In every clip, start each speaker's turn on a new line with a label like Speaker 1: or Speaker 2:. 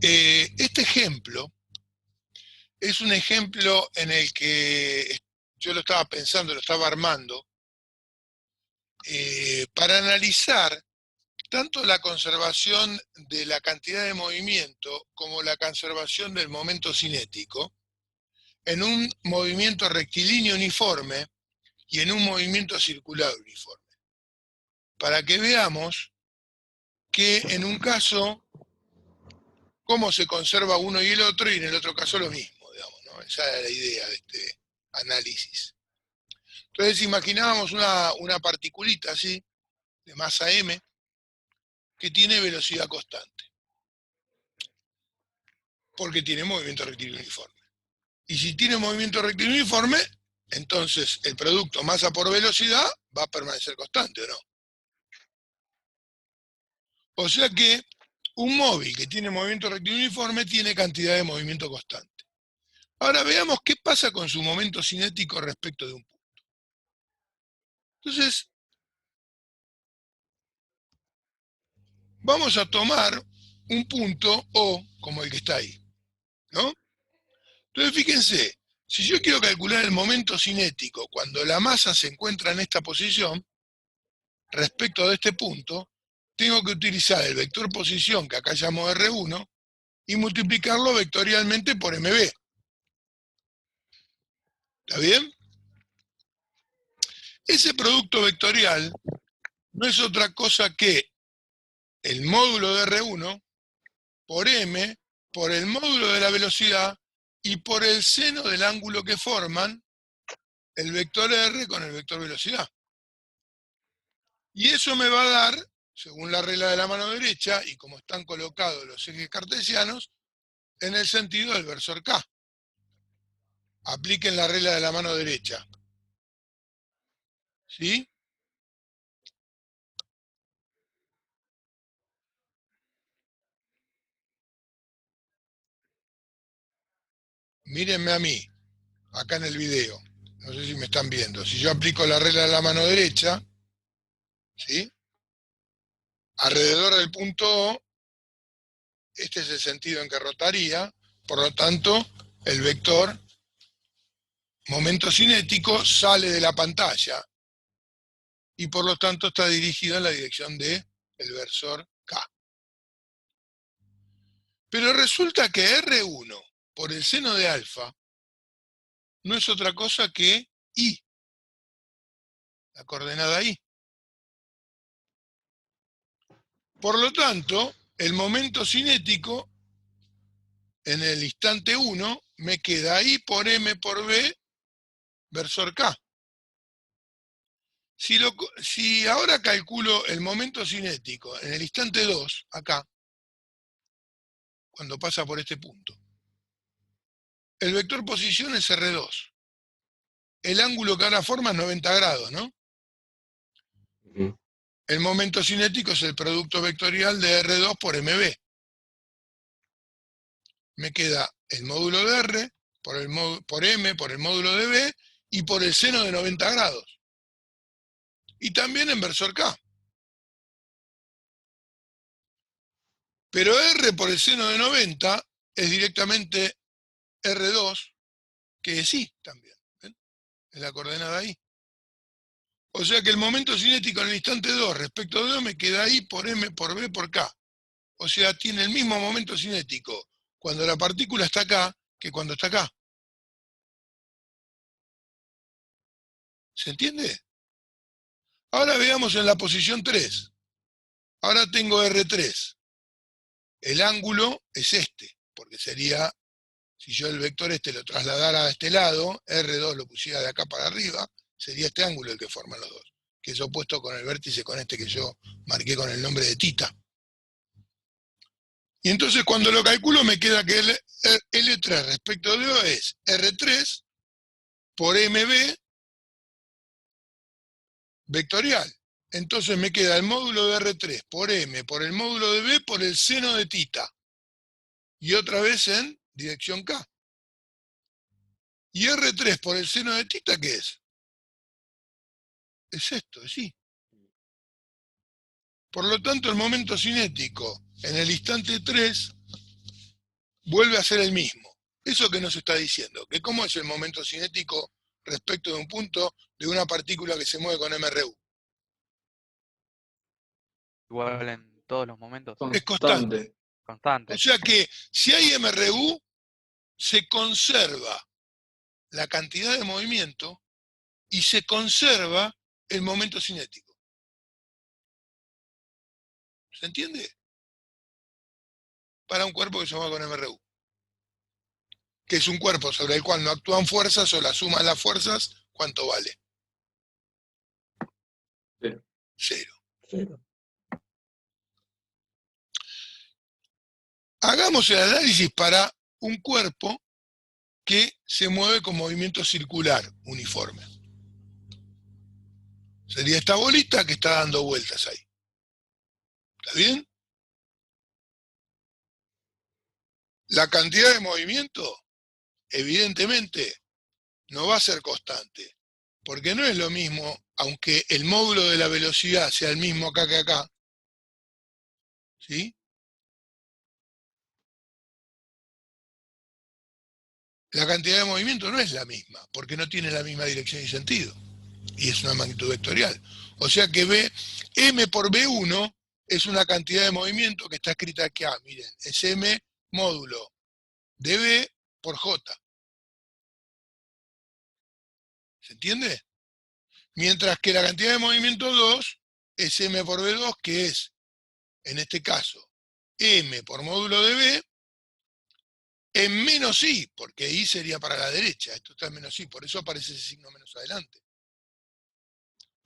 Speaker 1: Este ejemplo es un ejemplo en el que yo lo estaba pensando, lo estaba armando, para analizar tanto la conservación de la cantidad de movimiento como la conservación del momento cinético en un movimiento rectilíneo uniforme y en un movimiento circular uniforme. Para que veamos que en un caso cómo se conserva uno y el otro, y en el otro caso lo mismo, digamos, ¿no? Esa era la idea de este análisis. Entonces imaginábamos una particulita así, de masa m, que tiene velocidad constante, porque tiene movimiento rectilíneo uniforme. Y si tiene movimiento rectilíneo uniforme, entonces el producto masa por velocidad va a permanecer constante, ¿o no? O sea que un móvil que tiene movimiento rectilíneo uniforme tiene cantidad de movimiento constante. Ahora veamos qué pasa con su momento cinético respecto de un punto. Entonces, vamos a tomar un punto O como el que está ahí, ¿no? Entonces, fíjense, si yo quiero calcular el momento cinético cuando la masa se encuentra en esta posición, respecto de este punto, tengo que utilizar el vector posición, que acá llamo R1, y multiplicarlo vectorialmente por MB. ¿Está bien? Ese producto vectorial no es otra cosa que el módulo de R1 por M, por el módulo de la velocidad y por el seno del ángulo que forman el vector R con el vector velocidad. Y eso me va a dar, según la regla de la mano derecha, y como están colocados los ejes cartesianos, en el sentido del versor K. Apliquen la regla de la mano derecha. ¿Sí? Mírenme a mí, acá en el video. No sé si me están viendo. Si yo aplico la regla de la mano derecha, ¿sí? Alrededor del punto O, este es el sentido en que rotaría, por lo tanto, el vector momento cinético sale de la pantalla y por lo tanto está dirigido en la dirección del versor K. Pero resulta que R1 por el seno de alfa no es otra cosa que I, la coordenada I. Por lo tanto, el momento cinético en el instante 1 me queda I por M por B versor K. Si ahora calculo el momento cinético en el instante 2, acá, cuando pasa por este punto, el vector posición es R2. El ángulo que ahora forma es 90 grados, ¿no? El momento cinético es el producto vectorial de R2 por MB. Me queda el módulo de R por M, por el módulo de B, y por el seno de 90 grados. Y también en versor K. Pero R por el seno de 90 es directamente R2, que es I también. ¿Ven? Es la coordenada I. O sea que el momento cinético en el instante 2 respecto de O me queda I por M por B por K. O sea, tiene el mismo momento cinético cuando la partícula está acá que cuando está acá. ¿Se entiende? Ahora veamos en la posición 3. Ahora tengo R3. El ángulo es este, porque sería, si yo el vector este lo trasladara a este lado, R2 lo pusiera de acá para arriba, sería este ángulo el que forman los dos, que es opuesto con el vértice con este que yo marqué con el nombre de tita. Y entonces cuando lo calculo me queda que el L3 respecto de O es R3 por MB vectorial. Entonces me queda el módulo de R3 por M, por el módulo de B, por el seno de tita. Y otra vez en dirección K. ¿Y R3 por el seno de tita qué es? Es esto, es I. Por lo tanto, el momento cinético en el instante 3 vuelve a ser el mismo. ¿Eso que nos está diciendo? Que cómo es el momento cinético respecto de un punto de una partícula que se mueve con MRU.
Speaker 2: Igual en todos los momentos.
Speaker 1: Es constante. O
Speaker 2: Constante.
Speaker 1: sea que si hay MRU, se conserva la cantidad de movimiento y se conserva el momento cinético. ¿Se entiende? Para un cuerpo que se mueve con MRU. Que es un cuerpo sobre el cual no actúan fuerzas o la suma de las fuerzas, ¿cuánto vale? Cero.
Speaker 3: Cero.
Speaker 1: Hagamos el análisis para un cuerpo que se mueve con movimiento circular uniforme. Sería esta bolita que está dando vueltas ahí. ¿Está bien? La cantidad de movimiento, evidentemente, no va a ser constante, porque no es lo mismo, aunque el módulo de la velocidad sea el mismo acá que acá, ¿sí? La cantidad de movimiento no es la misma, porque no tiene la misma dirección y sentido, y es una magnitud vectorial. O sea que M por B1 es una cantidad de movimiento que está escrita acá, miren, es M módulo de B por J. ¿Se entiende? Mientras que la cantidad de movimiento 2 es M por B2, que es, en este caso, M por módulo de B, en menos I, porque I sería para la derecha, esto está en menos I, por eso aparece ese signo menos adelante.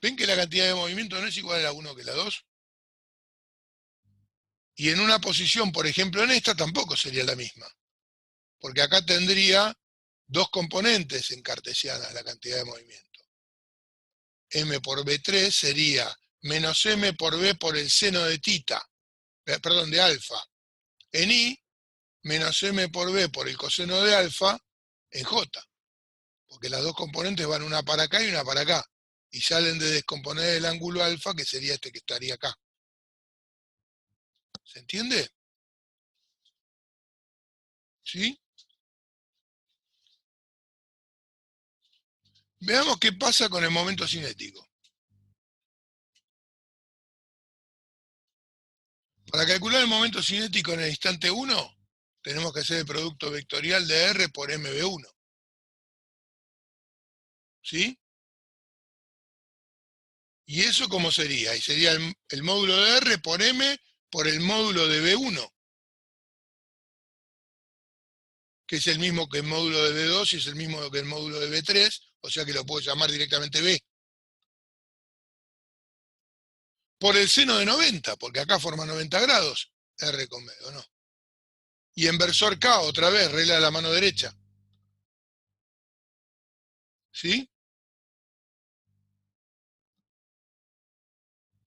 Speaker 1: ¿Ven que la cantidad de movimiento no es igual a la 1 que la 2? Y en una posición, por ejemplo en esta, tampoco sería la misma, porque acá tendría dos componentes en cartesiana la cantidad de movimiento. M por B3 sería menos M por B por el seno de tita, perdón, de alfa, en I, menos M por B por el coseno de alfa en J, porque las dos componentes van una para acá y una para acá, y salen de descomponer el ángulo alfa, que sería este que estaría acá. ¿Se entiende? ¿Sí? Veamos qué pasa con el momento cinético. Para calcular el momento cinético en el instante 1, tenemos que hacer el producto vectorial de R por MB1. ¿Sí? ¿Y eso cómo sería? Y sería el módulo de R por M por el módulo de B1, que es el mismo que el módulo de B2 y es el mismo que el módulo de B3, o sea que lo puedo llamar directamente B. Por el seno de 90, porque acá forma 90 grados, R con B, ¿o no? Y inversor K, otra vez, regla de la mano derecha. ¿Sí?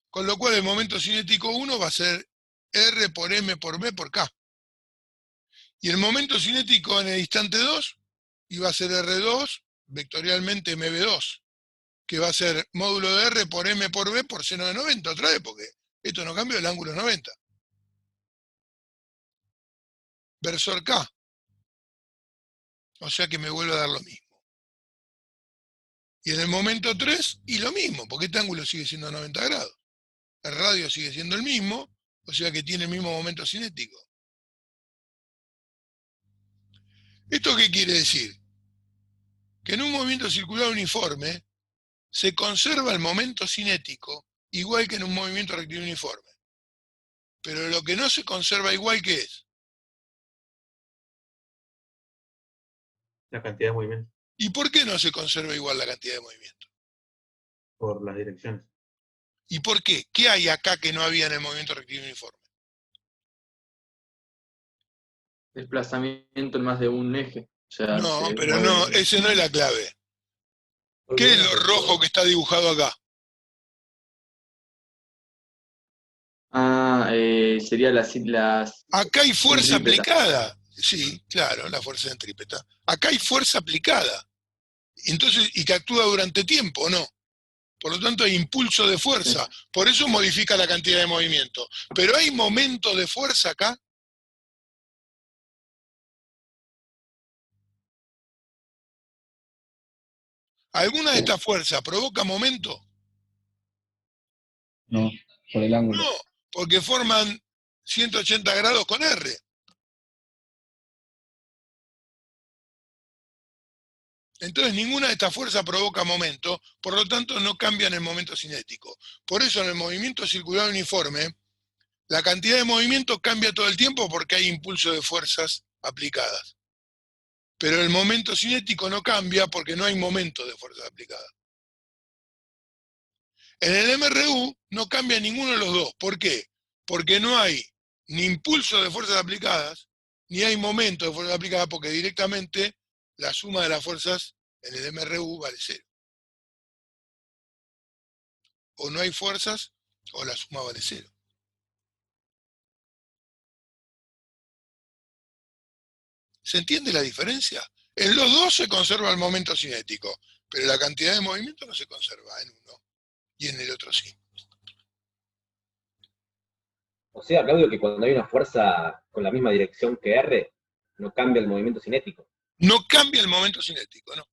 Speaker 1: Con lo cual el momento cinético 1 va a ser R por M por B por K. Y el momento cinético en el instante 2 iba a ser R2 vectorialmente MB2, que va a ser módulo de R por M por B por seno de 90, otra vez, porque esto no cambió, el ángulo es 90. Versor K. O sea que me vuelve a dar lo mismo. Y en el momento 3, y lo mismo, porque este ángulo sigue siendo 90 grados. El radio sigue siendo el mismo, o sea que tiene el mismo momento cinético. ¿Esto qué quiere decir? Que en un movimiento circular uniforme se conserva el momento cinético igual que en un movimiento rectilíneo uniforme. Pero lo que no se conserva igual, ¿qué es?
Speaker 3: La cantidad de movimiento.
Speaker 1: ¿Y por qué no se conserva igual la cantidad de movimiento?
Speaker 3: Por las direcciones.
Speaker 1: ¿Y por qué? ¿Qué hay acá que no había en el movimiento rectilíneo uniforme?
Speaker 4: Desplazamiento en más de un eje. O sea,
Speaker 1: No,
Speaker 4: se
Speaker 1: pero no,
Speaker 4: mueve.
Speaker 1: ese no es la clave. ¿Qué es lo rojo que está dibujado acá?
Speaker 4: Sería las
Speaker 1: Acá hay fuerza
Speaker 4: centrípeta.
Speaker 1: aplicada. Sí, claro, la fuerza centrípeta. Acá hay fuerza aplicada. Entonces, y que actúa durante tiempo, ¿o no? Por lo tanto, hay impulso de fuerza. Por eso modifica la cantidad de movimiento. Pero hay momento de fuerza acá. ¿Alguna de estas fuerzas provoca momento?
Speaker 5: No, por el ángulo.
Speaker 1: No, porque forman 180 grados con R. Entonces ninguna de estas fuerzas provoca momento, por lo tanto no cambian el momento cinético. Por eso en el movimiento circular uniforme, la cantidad de movimiento cambia todo el tiempo porque hay impulso de fuerzas aplicadas. Pero el momento cinético no cambia porque no hay momento de fuerzas aplicadas. En el MRU no cambia ninguno de los dos. ¿Por qué? Porque no hay ni impulso de fuerzas aplicadas, ni hay momento de fuerzas aplicadas, porque directamente la suma de las fuerzas en el MRU vale cero. O no hay fuerzas, o la suma vale cero. ¿Se entiende la diferencia? En los dos se conserva el momento cinético, pero la cantidad de movimiento no se conserva en uno, y en el otro sí.
Speaker 6: O sea, Claudio, que cuando hay una fuerza con la misma dirección que R, no cambia el movimiento cinético.
Speaker 1: No cambia el momento cinético, ¿no?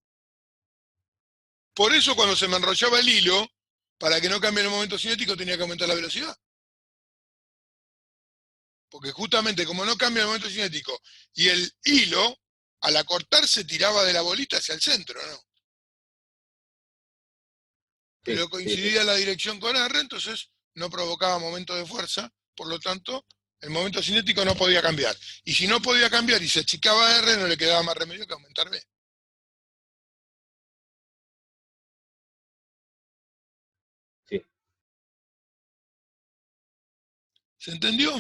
Speaker 1: Por eso cuando se me enrollaba el hilo, para que no cambie el momento cinético tenía que aumentar la velocidad. Porque justamente como no cambia el momento cinético y el hilo, al acortarse tiraba de la bolita hacia el centro, ¿no? Pero coincidía la dirección con R, entonces no provocaba momento de fuerza, por lo tanto, el momento cinético no podía cambiar. Y si no podía cambiar y se achicaba R, no le quedaba más remedio que aumentar B.
Speaker 6: Sí.
Speaker 1: ¿Se entendió?